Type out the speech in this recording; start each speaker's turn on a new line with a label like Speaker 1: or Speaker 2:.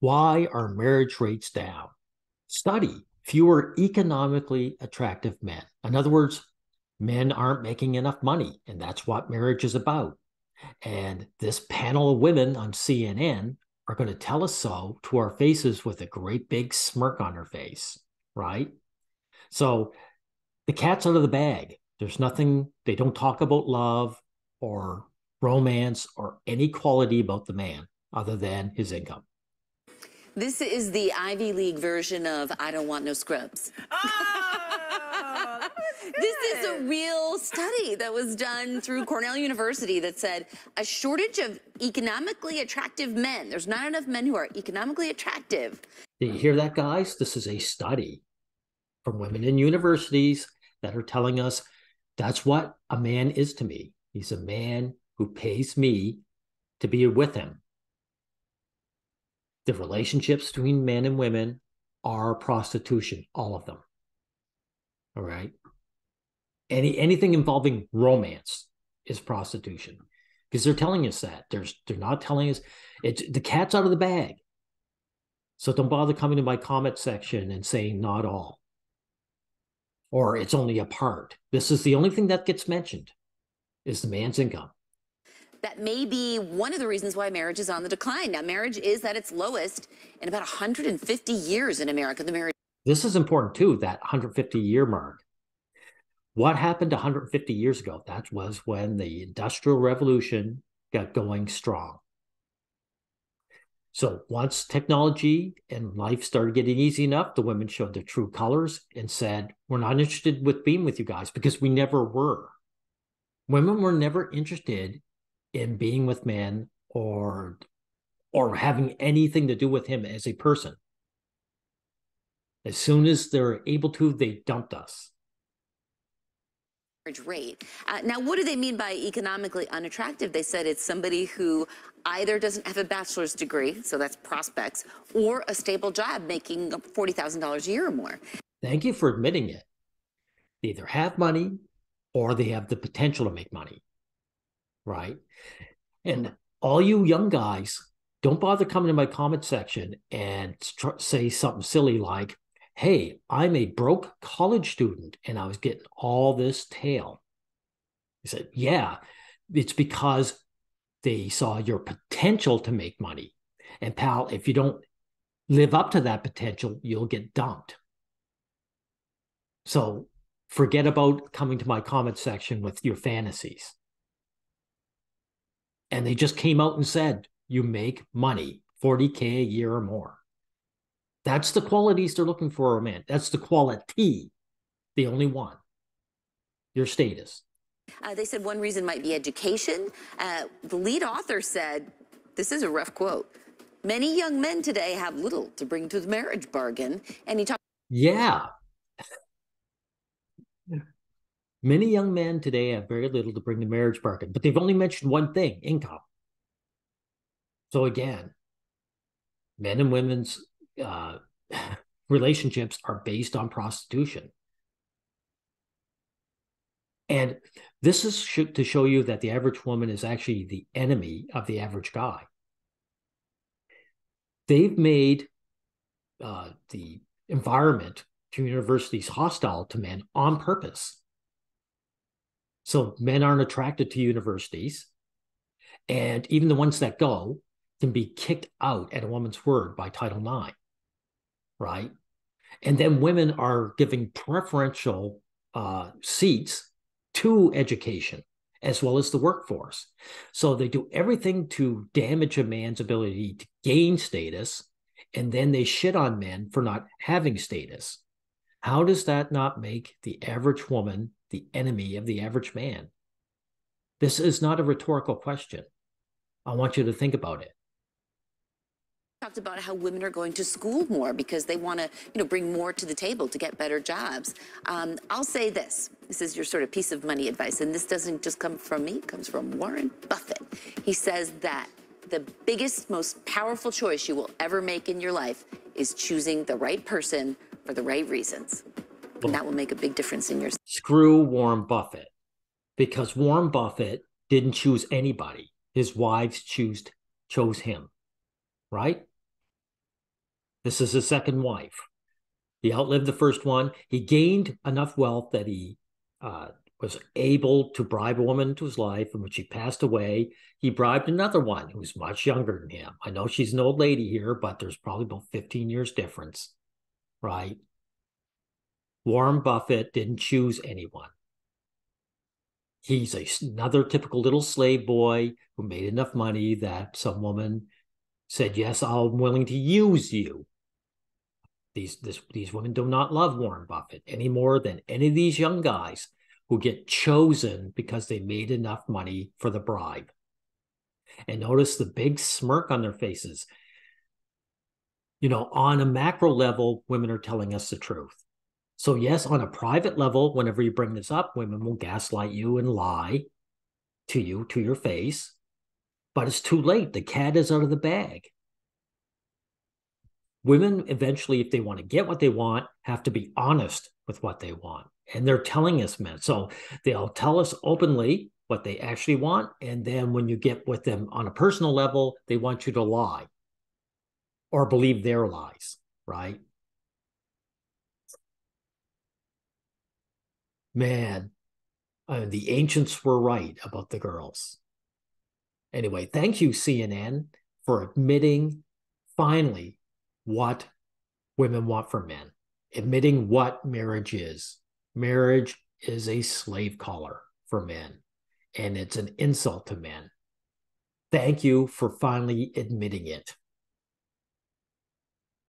Speaker 1: Why are marriage rates down? Study fewer economically attractive men. In other words, men aren't making enough money, and that's what marriage is about. And this panel of women on CNN are going to tell us so to our faces with a great big smirk on their face, right? So the cat's out of the bag. There's nothing, they don't talk about love or romance or any quality about the man other than his income.
Speaker 2: This is the Ivy League version of I Don't Want No Scrubs.
Speaker 3: Oh,
Speaker 2: This is a real study that was done through Cornell University that said a shortage of economically attractive men. There's not enough men who are economically attractive.
Speaker 1: Do you hear that, guys? This is a study from women in universities that are telling us that's what a man is to me. He's a man who pays me to be with him. The relationships between men and women are prostitution, all of them. All right. Anything involving romance is prostitution, because they're telling us that. They're not telling us it's the cat's out of the bag. So don't bother coming to my comment section and saying not all, or it's only a part. This is the only thing that gets mentioned is the man's income.
Speaker 2: That may be one of the reasons why marriage is on the decline. Now, marriage is at its lowest in about 150 years in America.
Speaker 1: This is important too, that 150-year mark. What happened 150 years ago? That was when the Industrial Revolution got going strong. So once technology and life started getting easy enough, the women showed their true colors and said, we're not interested with being with you guys, because we never were. Women were never interested in being with men or having anything to do with him as a person. As soon as they're able to, they dumped us.
Speaker 2: Rate. Now, what do they mean by economically unattractive? They said it's somebody who either doesn't have a bachelor's degree, so that's prospects, or a stable job making $40,000 a year or more.
Speaker 1: Thank you for admitting it. They either have money or they have the potential to make money, right? And all you young guys, don't bother coming to my comment section and say something silly like, hey, I'm a broke college student and I was getting all this tail. He said, yeah, it's because they saw your potential to make money. And pal, if you don't live up to that potential, you'll get dumped. So forget about coming to my comment section with your fantasies. And they just came out and said, you make money, 40K a year or more. That's the qualities they're looking for, man. That's the quality, the only one. Your status.
Speaker 2: They said one reason might be education. The lead author said, this is a rough quote, many young men today have little to bring to the marriage bargain. And he talked.
Speaker 1: Yeah. Many young men today have very little to bring the marriage bargain, but they've only mentioned one thing, income. So again, men and women's relationships are based on prostitution. And this is to show you that the average woman is actually the enemy of the average guy. They've made the environment to universities hostile to men on purpose. So men aren't attracted to universities. And even the ones that go can be kicked out at a woman's word by Title IX, right? And then women are giving preferential seats to education as well as the workforce. So they do everything to damage a man's ability to gain status, and then they shit on men for not having status. How does that not make the average woman the enemy of the average man? This is not a rhetorical question. I want you to think about it.
Speaker 2: Talked about how women are going to school more because they want to, bring more to the table to get better jobs. I'll say this. This is your sort of piece of money advice, and this doesn't just come from me. It comes from Warren Buffett. He says that the biggest, most powerful choice you will ever make in your life is choosing the right person for the right reasons. And that will make a big difference in your...
Speaker 1: Screw Warren Buffett, because Warren Buffett didn't choose anybody. His wives chose him, right? This is his second wife. He outlived the first one. He gained enough wealth that he was able to bribe a woman into his life, and when she passed away, he bribed another one who's much younger than him. I know she's an old lady here, but there's probably about 15 years difference, right? Warren Buffett didn't choose anyone. He's another typical little slave boy who made enough money that some woman said, yes, I'm willing to use you. These women do not love Warren Buffett any more than any of these young guys who get chosen because they made enough money for the bribe. And notice the big smirk on their faces. You know, on a macro level, women are telling us the truth. So yes, on a private level, whenever you bring this up, women will gaslight you and lie to you, to your face. But it's too late. The cat is out of the bag. Women eventually, if they want to get what they want, have to be honest with what they want. And they're telling us, men. So they'll tell us openly what they actually want. And then when you get with them on a personal level, they want you to lie or believe their lies, right? Man, the ancients were right about the girls. Anyway, thank you, CNN, for admitting finally what women want from men, admitting what marriage is. Marriage is a slave collar for men, and it's an insult to men. Thank you for finally admitting it.